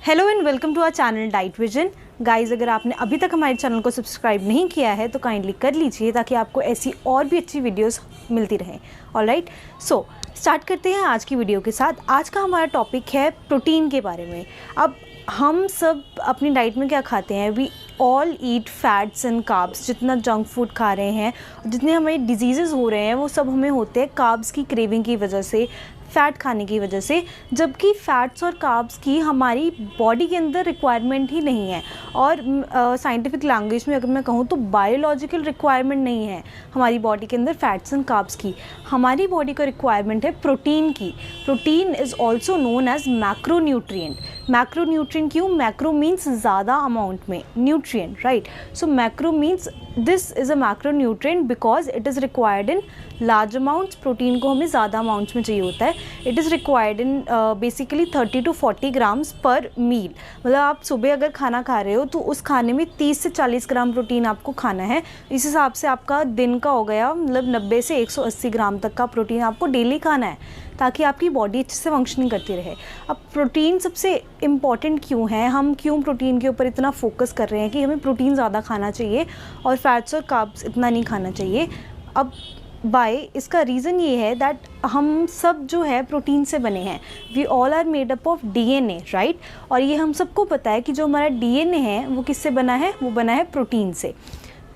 Hello and welcome to our channel diet vision. Guys, अगर आपने अभी तक हमारे चैनल को सब्सक्राइब नहीं किया है तो काइंडली कर लीजिए ताकि आपको ऐसी और भी अच्छी वीडियोस मिलती रहें। ऑलराइट, सो स्टार्ट करते हैं आज की वीडियो के साथ। आज का हमारा टॉपिक है प्रोटीन के बारे में। अब हम सब अपनी डाइट में क्या खाते हैं? We all eat fats and carbs. जितना जंक फूड खा रहे हैं, जितने हमें डिजीज़ हो रहे हैं, वो सब हमें होते हैं कार्ब्स की क्रेविंग की वजह से, फ़ैट खाने की वजह से। जबकि फ़ैट्स और कार्ब्स की हमारी बॉडी के अंदर रिक्वायरमेंट ही नहीं है, और साइंटिफिक लैंग्वेज में अगर मैं कहूँ तो बायोलॉजिकल रिक्वायरमेंट नहीं है हमारी बॉडी के अंदर फ़ैट्स एंड कार्ब्स की। हमारी बॉडी को रिक्वायरमेंट है प्रोटीन की। Protein is also known as macronutrient. Macronutrient क्यों? मैक्रो मीन्स ज़्यादा अमाउंट में, nutrient, right. So macro means this is a macronutrient because it is required in large amounts. Protein को हमें ज़्यादा अमाउंट्स में चाहिए होता है। It is required in basically 30 to 40 grams per meal. मतलब आप सुबह अगर खाना खा रहे हो तो उस खाने में 30 से 40 ग्राम प्रोटीन आपको खाना है। इस हिसाब से आपका दिन का हो गया, मतलब 90 से 180 ग्राम तक का प्रोटीन आपको डेली खाना है ताकि आपकी बॉडी अच्छे से फंक्शनिंग करती रहे। अब प्रोटीन सबसे इम्पॉर्टेंट क्यों है? हम क्यों प्रोटीन के ऊपर इतना फोकस कर रहे हैं कि हमें प्रोटीन ज़्यादा खाना चाहिए और फैट्स और कार्ब्स इतना नहीं खाना चाहिए? अब इसका रीज़न ये है दैट हम सब जो है प्रोटीन से बने हैं। We all are made up of DNA, right. और ये हम सबको पता है कि जो हमारा डीएनए है वो किससे बना है? वो बना है प्रोटीन से।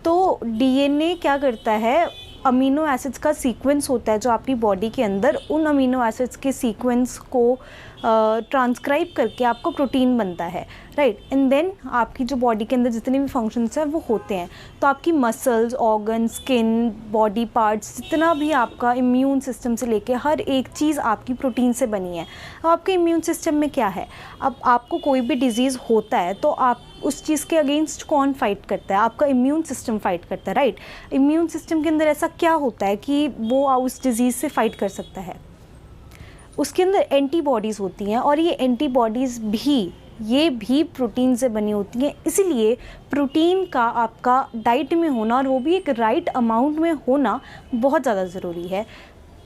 तो डीएनए क्या करता है? अमीनो एसिड्स का सीक्वेंस होता है जो आपकी बॉडी के अंदर, उन अमीनो एसिड्स के सीक्वेंस को ट्रांसक्राइब करके आपको प्रोटीन बनता है, राइट। एंड देन आपकी जो बॉडी के अंदर जितने भी फंक्शंस हैं वो होते हैं। तो आपकी muscles, organ, skin, body parts, जितना भी आपका इम्यून सिस्टम से लेके हर एक चीज़ आपकी प्रोटीन से बनी है। अब आपके इम्यून सिस्टम में क्या है? अब आपको कोई भी डिजीज़ होता है तो आप उस चीज़ के अगेंस्ट कौन फाइट करता है? आपका इम्यून सिस्टम फाइट करता है, राइट। इम्यून सिस्टम के अंदर ऐसा क्या होता है कि वो उस डिज़ीज़ से फाइट कर सकता है? उसके अंदर एंटीबॉडीज़ होती हैं, और ये एंटीबॉडीज़ भी प्रोटीन से बनी होती हैं। इसीलिए प्रोटीन का आपका डाइट में होना, और वो भी एक राइट अमाउंट में होना, बहुत ज़्यादा ज़रूरी है।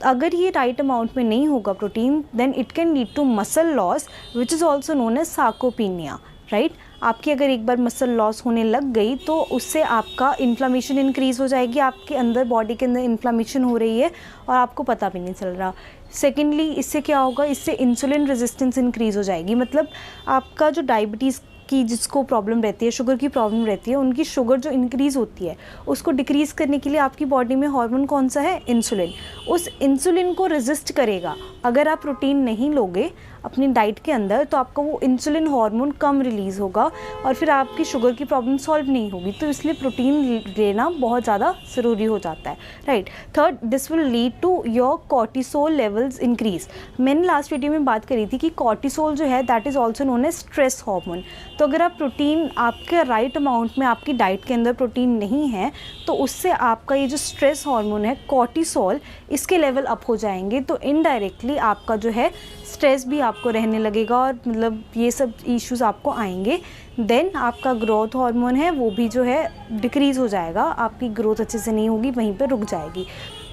अगर ये राइट अमाउंट में नहीं होगा protein, then it can lead to muscle loss which is also known as sarcopenia, right. आपकी अगर एक बार मसल लॉस होने लग गई तो उससे आपका इन्फ्लामेशन इंक्रीज़ हो जाएगी। आपके अंदर, बॉडी के अंदर इन्फ्लामेशन हो रही है और आपको पता भी नहीं चल रहा। सेकेंडली, इससे क्या होगा? इससे इंसुलिन रेजिस्टेंस इंक्रीज़ हो जाएगी। मतलब आपका जो डायबिटीज़ की जिसको प्रॉब्लम रहती है, शुगर की प्रॉब्लम रहती है, उनकी शुगर जो इंक्रीज़ होती है उसको डिक्रीज़ करने के लिए आपकी बॉडी में हार्मोन कौन सा है? इंसुलिन। उस इंसुलिन को रेजिस्ट करेगा। अगर आप प्रोटीन नहीं लोगे अपनी डाइट के अंदर तो आपका वो इंसुलिन हार्मोन कम रिलीज़ होगा और फिर आपकी शुगर की प्रॉब्लम सॉल्व नहीं होगी। तो इसलिए प्रोटीन लेना बहुत ज़्यादा ज़रूरी हो जाता है, right. Third, this will lead to your cortisol levels increase. मैंने लास्ट वीडियो में बात करी थी कि कॉर्टिसोल जो है that is also known as stress hormone. तो अगर आप प्रोटीन, आपके राइट अमाउंट में आपकी डाइट के अंदर प्रोटीन नहीं है तो उससे आपका ये जो स्ट्रेस हार्मोन है कॉर्टिसोल, इसके लेवल अप हो जाएंगे। तो इनडायरेक्टली आपका जो है स्ट्रेस भी आपको रहने लगेगा और मतलब ये सब इश्यूज़ आपको आएंगे। देन आपका ग्रोथ हार्मोन है वो भी जो है डिक्रीज़ हो जाएगा, आपकी ग्रोथ अच्छे से नहीं होगी, वहीं पर रुक जाएगी।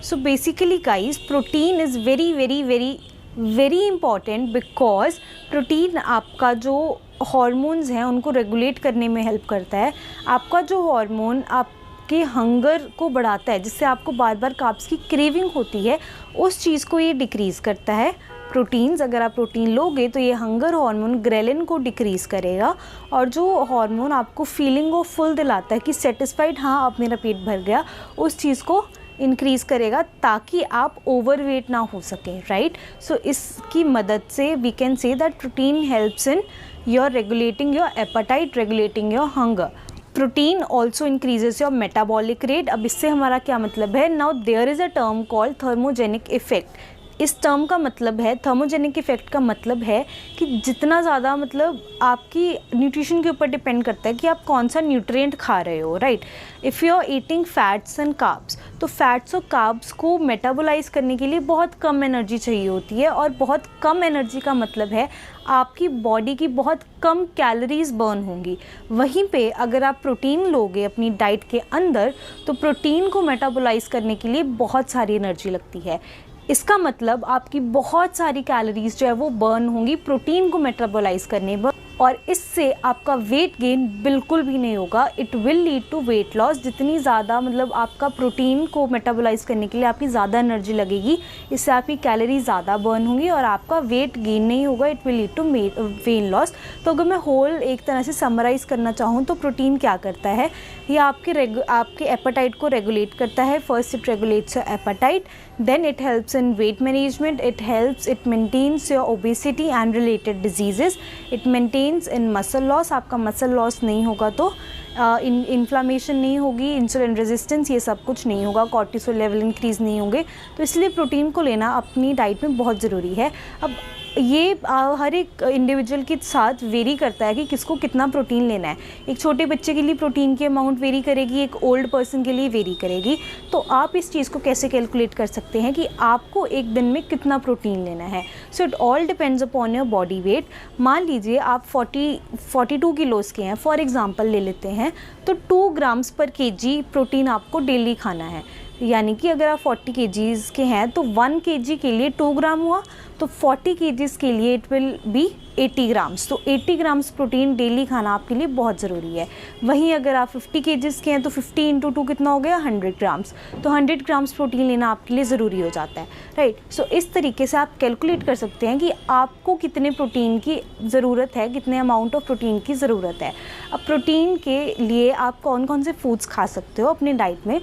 So basically guys, protein is very very very very important because protein आपका जो हॉर्मोन्स हैं उनको रेगुलेट करने में हेल्प करता है। आपका जो हार्मोन आपके हंगर को बढ़ाता है, जिससे आपको बार बार कार्ब्स की क्रेविंग होती है, उस चीज़ को ये डिक्रीज़ करता है। प्रोटीन्स, अगर आप प्रोटीन लोगे तो ये हंगर हार्मोन ग्रेलिन को डिक्रीज़ करेगा, और जो हार्मोन आपको फीलिंग ऑफ फुल दिलाता है कि सेटिस्फाइड, हाँ अब मेरा पेट भर गया, उस चीज़ को इंक्रीज़ करेगा ताकि आप ओवरवेट ना हो सकें, राइट। सो इसकी मदद से we can say that protein helps in your regulating your appetite, regulating your hunger. Protein also increases your metabolic rate. अब इससे हमारा क्या मतलब है? Now there is a term called thermogenic effect. इस टर्म का मतलब है, थर्मोजेनिक इफेक्ट का मतलब है कि जितना ज़्यादा, मतलब आपकी न्यूट्रिशन के ऊपर डिपेंड करता है कि आप कौन सा न्यूट्रिएंट खा रहे हो, right. If you are eating fats and carbs, तो फैट्स और कार्ब्स को मेटाबोलाइज करने के लिए बहुत कम एनर्जी चाहिए होती है, और बहुत कम एनर्जी का मतलब है आपकी बॉडी की बहुत कम कैलोरीज बर्न होंगी। वहीं पे अगर आप प्रोटीन लोगे अपनी डाइट के अंदर तो प्रोटीन को मेटाबोलाइज करने के लिए बहुत सारी एनर्जी लगती है। इसका मतलब आपकी बहुत सारी कैलोरीज जो है वो बर्न होंगी प्रोटीन को मेटाबोलाइज करने पर। और इससे आपका वेट गेन बिल्कुल भी नहीं होगा। It will lead to weight loss. जितनी ज़्यादा मतलब आपका प्रोटीन को मेटाबोलाइज करने के लिए आपकी ज़्यादा एनर्जी लगेगी, इससे आपकी कैलोरी ज़्यादा बर्न होंगी और आपका वेट गेन नहीं होगा। It will lead to weight loss. तो अगर मैं होल एक तरह से समराइज़ करना चाहूँ तो प्रोटीन क्या करता है, ये आपके एपेटाइट को रेगुलेट करता है। First it regulates your appetite, then it helps in weight management, it maintains your obesity and related diseases, it maintains in muscle loss. आपका मसल लॉस नहीं होगा तो इन्फ्लामेशन नहीं होगी, इंसुलिन रेजिस्टेंस ये सब कुछ नहीं होगा, कॉर्टिसोल लेवल इंक्रीज़ नहीं होंगे। तो इसलिए प्रोटीन को लेना अपनी डाइट में बहुत ज़रूरी है। अब ये हर एक इंडिविजुअल के साथ वेरी करता है कि किसको कितना प्रोटीन लेना है। एक छोटे बच्चे के लिए प्रोटीन की अमाउंट वेरी करेगी, एक ओल्ड पर्सन के लिए वेरी करेगी। तो आप इस चीज़ को कैसे कैलकुलेट कर सकते हैं कि आपको एक दिन में कितना प्रोटीन लेना है। So it all depends upon your body weight. मान लीजिए आप 42 किलोज़ के हैं फॉर एग्ज़ाम्पल ले लेते हैं, तो 2 ग्राम्स पर kg प्रोटीन आपको डेली खाना है। यानी कि अगर आप 40 kgs के हैं तो 1 kg के लिए 2 ग्राम हुआ, तो 40 kgs के लिए इट विल बी 80 ग्राम्स। तो 80 ग्राम्स प्रोटीन डेली खाना आपके लिए बहुत ज़रूरी है। वहीं अगर आप 50 kgs के हैं तो 50 इंटू 2 कितना हो गया, 100 ग्राम्स। तो 100 ग्राम्स प्रोटीन लेना आपके लिए ज़रूरी हो जाता है, राइट। सो इस तरीके से आप कैलकुलेट कर सकते हैं कि आपको कितने प्रोटीन की ज़रूरत है, कितने अमाउंट ऑफ प्रोटीन की ज़रूरत है। अब प्रोटीन के लिए आप कौन कौन से फूड्स खा सकते हो अपने डाइट में।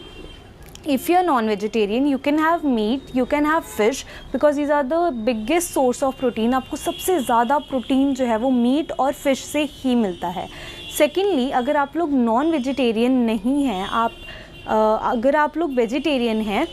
If you're non-vegetarian, you can have meat, you can have fish, because these are the biggest source of protein. आपको सबसे ज़्यादा प्रोटीन जो है वो मीट और फिश से ही मिलता है। सेकेंडली, अगर आप लोग नॉन वेजिटेरियन नहीं हैं, अगर आप लोग वेजिटेरियन हैं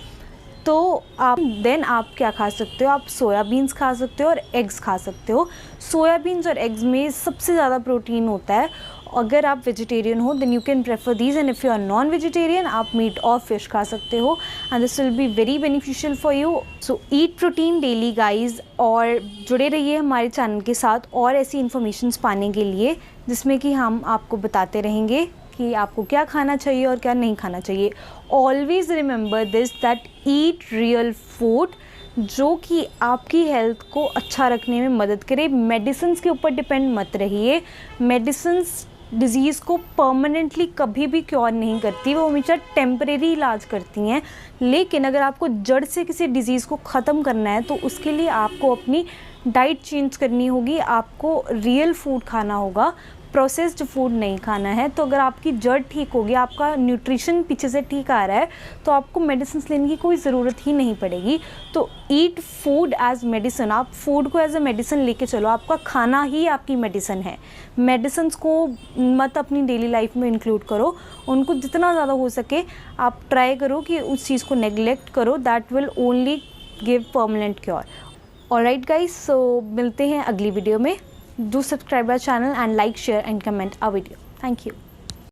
तो आप क्या खा सकते हो, आप सोयाबीन्स खा सकते हो और एग्स खा सकते हो। सोयाबीन्स और एग्स में सबसे ज़्यादा प्रोटीन होता है। अगर आप वेजिटेरियन हो then you can prefer these, and if you are non vegetarian आप मीट और फिश खा सकते हो, and this will be very beneficial for you. So eat protein daily guys, और जुड़े रहिए हमारे चैनल के साथ और ऐसी इन्फॉर्मेशंस पाने के लिए जिसमें कि हम आपको बताते रहेंगे कि आपको क्या खाना चाहिए और क्या नहीं खाना चाहिए। Always remember this that eat real food जो कि आपकी हेल्थ को अच्छा रखने में मदद करे। मेडिसिन्स के ऊपर डिपेंड मत रहिए। मेडिसिन्स डिज़ीज़ को परमानेंटली कभी भी क्योर नहीं करती, वो हमेशा टेम्परेरी इलाज करती हैं। लेकिन अगर आपको जड़ से किसी डिज़ीज़ को ख़त्म करना है तो उसके लिए आपको अपनी डाइट चेंज करनी होगी, आपको रियल फूड खाना होगा, प्रोसेस्ड फूड नहीं खाना है। तो अगर आपकी जड़ ठीक होगी, आपका न्यूट्रिशन पीछे से ठीक आ रहा है, तो आपको मेडिसिन लेने की कोई ज़रूरत ही नहीं पड़ेगी। तो ईट फूड एज मेडिसिन, आप फूड को एज अ मेडिसिन लेके चलो। आपका खाना ही आपकी मेडिसिन है। मेडिसिन्स को मत अपनी डेली लाइफ में इंक्लूड करो, उनको जितना ज़्यादा हो सके आप ट्राई करो कि उस चीज़ को नेग्लेक्ट करो। That will only give permanent cure. Alright guys, so मिलते हैं अगली वीडियो में। Do subscribe our channel and like, share and comment our video. Thank you.